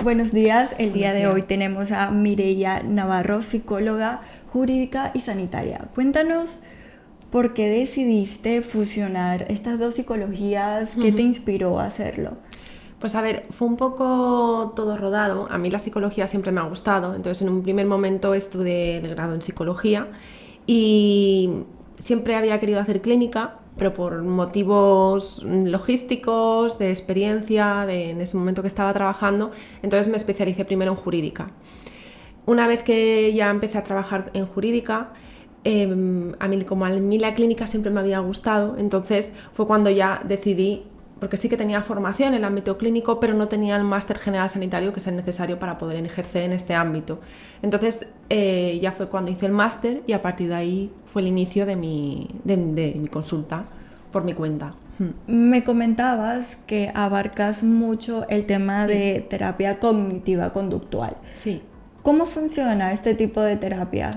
Buenos días, el día Buenos de días. hoy tenemos a Mireia Navarro, psicóloga jurídica y sanitaria. Cuéntanos por qué decidiste fusionar estas dos psicologías, qué te inspiró a hacerlo. Pues a ver, fue un poco todo rodado. A mí la psicología siempre me ha gustado, entonces en un primer momento estudié el grado en psicología y siempre había querido hacer clínica, pero por motivos logísticos, de experiencia, en ese momento que estaba trabajando, entonces me especialicé primero en jurídica. Una vez que ya empecé a trabajar en jurídica, como a mí la clínica siempre me había gustado, entonces fue cuando ya decidí, porque sí que tenía formación en el ámbito clínico, pero no tenía el máster general sanitario que es necesario para poder ejercer en este ámbito. Entonces ya fue cuando hice el máster y a partir de ahí fue el inicio de mi consulta por mi cuenta. Me comentabas que abarcas mucho el tema de terapia cognitiva conductual. Sí. ¿Cómo funciona este tipo de terapia?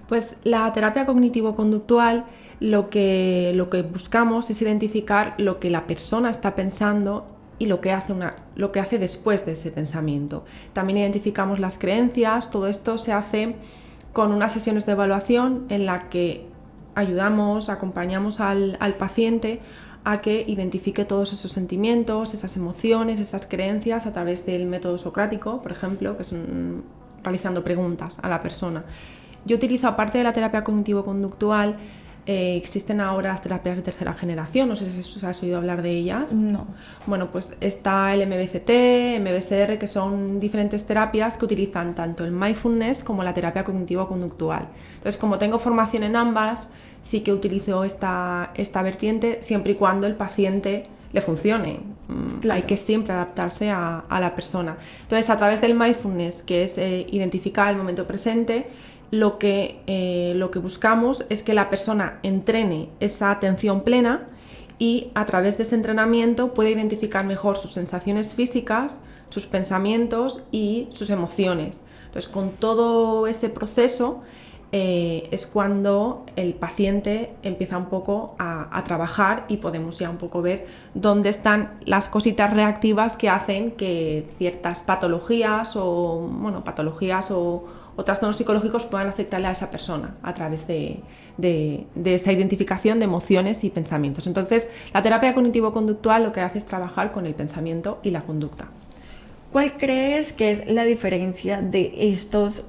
Pues la terapia cognitivo-conductual lo que buscamos es identificar lo que la persona está pensando y lo que hace después de ese pensamiento. También identificamos las creencias, todo esto se hace con unas sesiones de evaluación en la que acompañamos al paciente a que identifique todos esos sentimientos, esas emociones, esas creencias a través del método socrático, por ejemplo, que es realizando preguntas a la persona. Yo utilizo, aparte de la terapia cognitivo-conductual, existen ahora las terapias de tercera generación, no sé si has oído hablar de ellas. No. Bueno, pues está el MBCT, MBSR, que son diferentes terapias que utilizan tanto el mindfulness como la terapia cognitivo-conductual. Entonces, como tengo formación en ambas, sí que utilizo esta vertiente siempre y cuando el paciente le funcione. Claro. Hay que siempre adaptarse a la persona. Entonces, a través del mindfulness, que es identificar el momento presente, lo que buscamos es que la persona entrene esa atención plena y a través de ese entrenamiento puede identificar mejor sus sensaciones físicas, sus pensamientos y sus emociones. Entonces, con todo ese proceso es cuando el paciente empieza un poco a trabajar y podemos ya un poco ver dónde están las cositas reactivas que hacen que ciertas patologías o trastornos psicológicos puedan afectarle a esa persona a través de esa identificación de emociones y pensamientos. Entonces, la terapia cognitivo-conductual lo que hace es trabajar con el pensamiento y la conducta. ¿Cuál crees que es la diferencia de estos,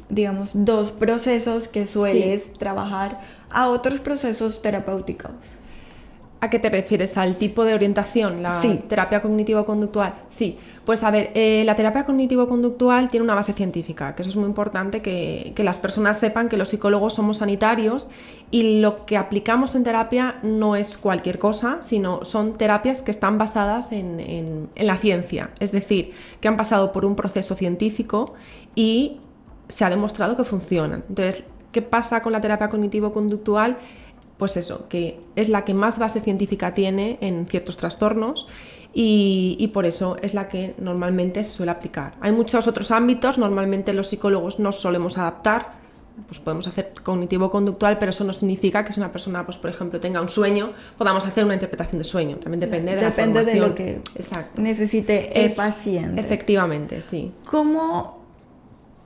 digamos, dos procesos que sueles trabajar a otros procesos terapéuticos? ¿A qué te refieres? ¿Al tipo de orientación? ¿La terapia cognitivo-conductual? Sí, pues a ver, la terapia cognitivo-conductual tiene una base científica, que eso es muy importante, que las personas sepan que los psicólogos somos sanitarios y lo que aplicamos en terapia no es cualquier cosa, sino son terapias que están basadas en la ciencia, es decir, que han pasado por un proceso científico y se ha demostrado que funcionan. Entonces, ¿qué pasa con la terapia cognitivo-conductual? Pues eso, que es la que más base científica tiene en ciertos trastornos y por eso es la que normalmente se suele aplicar. Hay muchos otros ámbitos, normalmente los psicólogos nos solemos adaptar, pues podemos hacer cognitivo-conductual, pero eso no significa que si una persona, pues por ejemplo, tenga un sueño, podamos hacer una interpretación de sueño. También depende de la formación. Depende de lo que necesite el paciente. Efectivamente, sí. ¿Cómo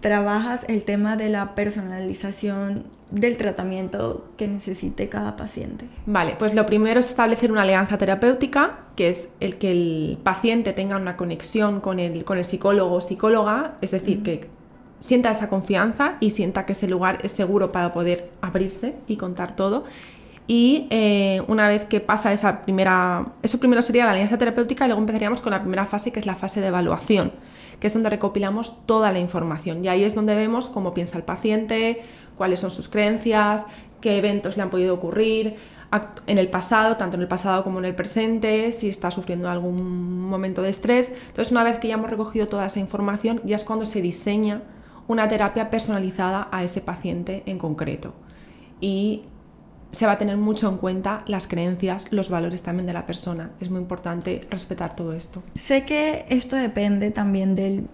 trabajas el tema de la personalización del tratamiento que necesite cada paciente? Vale, pues lo primero es establecer una alianza terapéutica, que es el que el paciente tenga una conexión con el psicólogo o psicóloga, es decir, que sienta esa confianza y sienta que ese lugar es seguro para poder abrirse y contar todo. Y una vez que pasa eso primero sería la alianza terapéutica y luego empezaríamos con la primera fase, que es la fase de evaluación, que es donde recopilamos toda la información y ahí es donde vemos cómo piensa el paciente, cuáles son sus creencias, qué eventos le han podido ocurrir en el pasado, tanto en el pasado como en el presente, si está sufriendo algún momento de estrés. Entonces, una vez que ya hemos recogido toda esa información, ya es cuando se diseña una terapia personalizada a ese paciente en concreto. Y se va a tener mucho en cuenta las creencias, los valores también de la persona. Es muy importante respetar todo esto. Sé que esto depende también del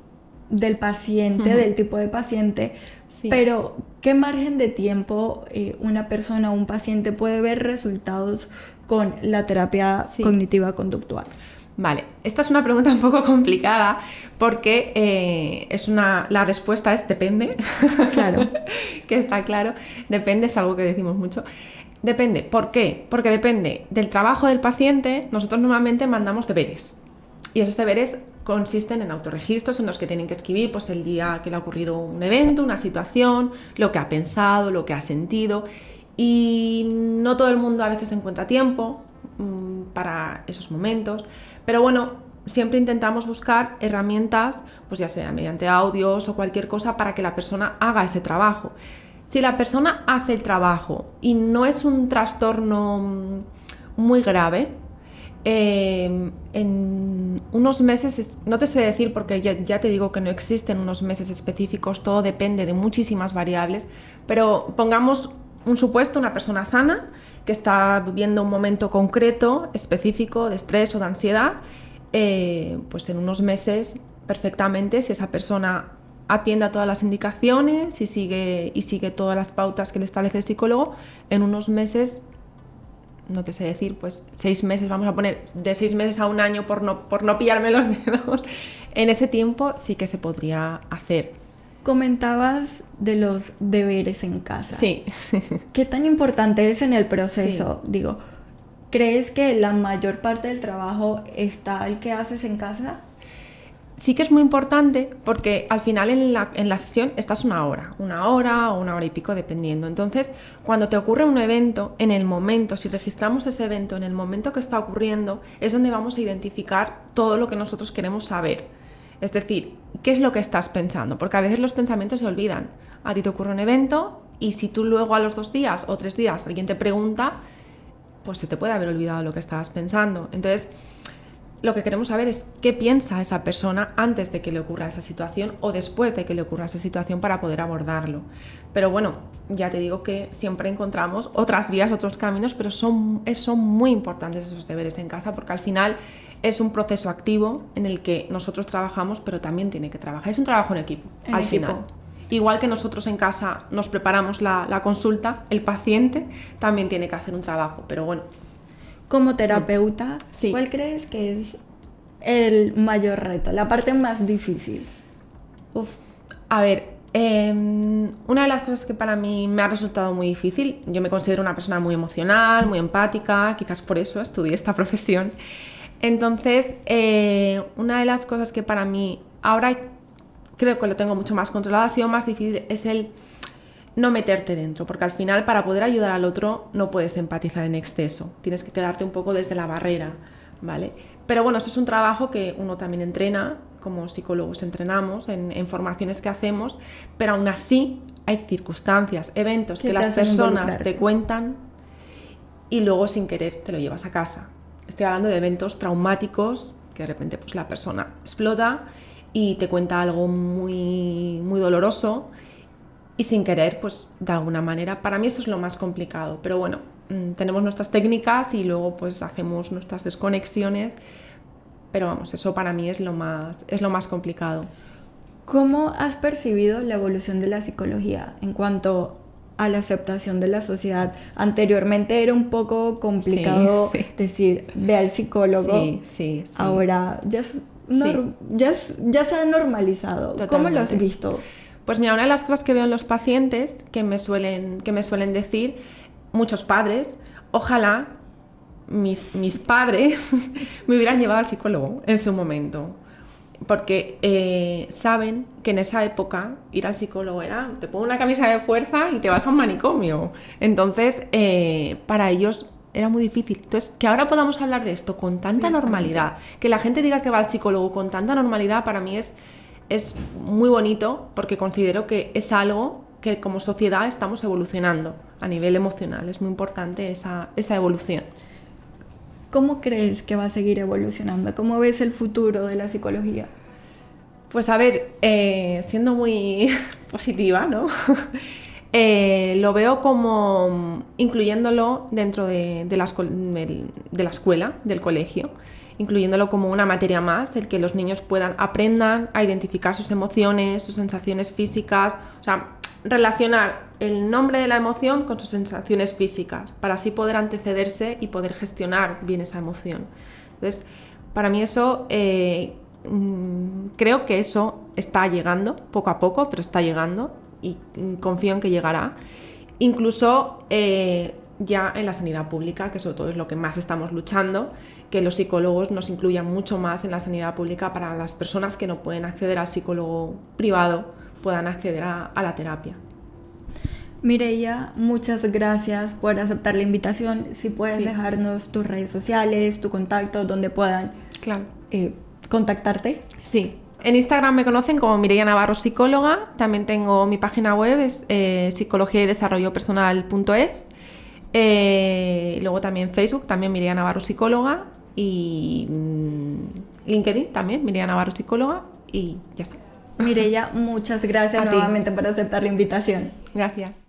paciente, del tipo de paciente, pero ¿qué margen de tiempo una persona o un paciente puede ver resultados con la terapia cognitiva conductual? Vale, esta es una pregunta un poco complicada porque la respuesta es depende. Claro. Que está claro, depende, es algo que decimos mucho. Depende, ¿por qué? Porque depende del trabajo del paciente. Nosotros normalmente mandamos deberes y esos deberes consisten en autorregistros en los que tienen que escribir pues, el día que le ha ocurrido un evento, una situación, lo que ha pensado, lo que ha sentido, y no todo el mundo a veces encuentra tiempo para esos momentos, pero bueno, siempre intentamos buscar herramientas, pues ya sea mediante audios o cualquier cosa, para que la persona haga ese trabajo. Si la persona hace el trabajo y no es un trastorno muy grave, en unos meses, no te sé decir porque ya te digo que no existen unos meses específicos, todo depende de muchísimas variables, pero pongamos un supuesto, una persona sana que está viviendo un momento concreto, específico, de estrés o de ansiedad, pues en unos meses perfectamente, si esa persona atiende a todas las indicaciones y sigue todas las pautas que le establece el psicólogo, en unos meses, no te sé decir, pues 6 meses, vamos a poner de 6 meses a un año por no pillarme los dedos, en ese tiempo sí que se podría hacer. Comentabas de los deberes en casa. Sí. ¿Qué tan importante es en el proceso? Sí. Digo, ¿crees que la mayor parte del trabajo está el que haces en casa? Sí que es muy importante porque al final en la sesión estás una hora o una hora y pico dependiendo. Entonces, cuando te ocurre un evento, en el momento, si registramos ese evento en el momento que está ocurriendo, es donde vamos a identificar todo lo que nosotros queremos saber. Es decir, ¿qué es lo que estás pensando? Porque a veces los pensamientos se olvidan. A ti te ocurre un evento y si tú luego a los 2 días o 3 días alguien te pregunta, pues se te puede haber olvidado lo que estabas pensando. Entonces, lo que queremos saber es qué piensa esa persona antes de que le ocurra esa situación o después de que le ocurra esa situación para poder abordarlo. Pero bueno, ya te digo que siempre encontramos otras vías, otros caminos, pero son muy importantes esos deberes en casa porque al final es un proceso activo en el que nosotros trabajamos, pero también tiene que trabajar. Es un trabajo en equipo, al final. Igual que nosotros en casa nos preparamos la consulta, el paciente también tiene que hacer un trabajo, pero bueno. Como terapeuta, sí. ¿Cuál crees que es el mayor reto, la parte más difícil? A ver, una de las cosas que para mí me ha resultado muy difícil, yo me considero una persona muy emocional, muy empática, quizás por eso estudié esta profesión. Entonces, una de las cosas que para mí ahora creo que lo tengo mucho más controlado, ha sido más difícil, es el no meterte dentro, porque al final para poder ayudar al otro no puedes empatizar en exceso, tienes que quedarte un poco desde la barrera, ¿vale? Pero bueno, eso es un trabajo que uno también entrena, como psicólogos entrenamos en formaciones que hacemos, pero aún así hay circunstancias, eventos que las personas te cuentan y luego sin querer te lo llevas a casa. Estoy hablando de eventos traumáticos que de repente pues, la persona explota y te cuenta algo muy, muy doloroso y sin querer, pues de alguna manera, para mí eso es lo más complicado, pero bueno, tenemos nuestras técnicas y luego pues hacemos nuestras desconexiones, pero vamos, eso para mí es lo más complicado. ¿Cómo has percibido la evolución de la psicología en cuanto a la aceptación de la sociedad? Anteriormente era un poco complicado decir, ve al psicólogo, sí. Ahora ya se ha normalizado. Totalmente. ¿Cómo lo has visto? Pues mira, una de las cosas que veo en los pacientes que me suelen decir muchos padres, ojalá mis padres me hubieran llevado al psicólogo en su momento, porque saben que en esa época ir al psicólogo era te pongo una camisa de fuerza y te vas a un manicomio. Entonces, para ellos era muy difícil. Entonces, que ahora podamos hablar de esto con tanta normalidad, que la gente diga que va al psicólogo con tanta normalidad, para mí es muy bonito porque considero que es algo que como sociedad estamos evolucionando a nivel emocional. Es muy importante esa evolución. ¿Cómo crees que va a seguir evolucionando? ¿Cómo ves el futuro de la psicología? Pues a ver, siendo muy positiva, ¿no? Lo veo como incluyéndolo dentro de la escuela, del colegio, incluyéndolo como una materia más, el que los niños aprendan a identificar sus emociones, sus sensaciones físicas, o sea, relacionar el nombre de la emoción con sus sensaciones físicas, para así poder antecederse y poder gestionar bien esa emoción. Entonces, Para mí eso, creo que eso está llegando poco a poco, pero está llegando y confío en que llegará. Incluso ya en la sanidad pública, que sobre todo es lo que más estamos luchando, que los psicólogos nos incluyan mucho más en la sanidad pública para las personas que no pueden acceder al psicólogo privado, puedan acceder a la terapia. Mireia, muchas gracias por aceptar la invitación. Si puedes dejarnos tus redes sociales, tu contacto, donde puedan contactarte. Sí. En Instagram me conocen como Mireia Navarro Psicóloga. También tengo mi página web, es psicologiaydesarrollopersonal.es. Luego también Facebook, también Mireia Navarro Psicóloga. Y LinkedIn también, Mireia Navarro Psicóloga. Y ya está. Mireia, muchas gracias nuevamente por aceptar la invitación. Gracias.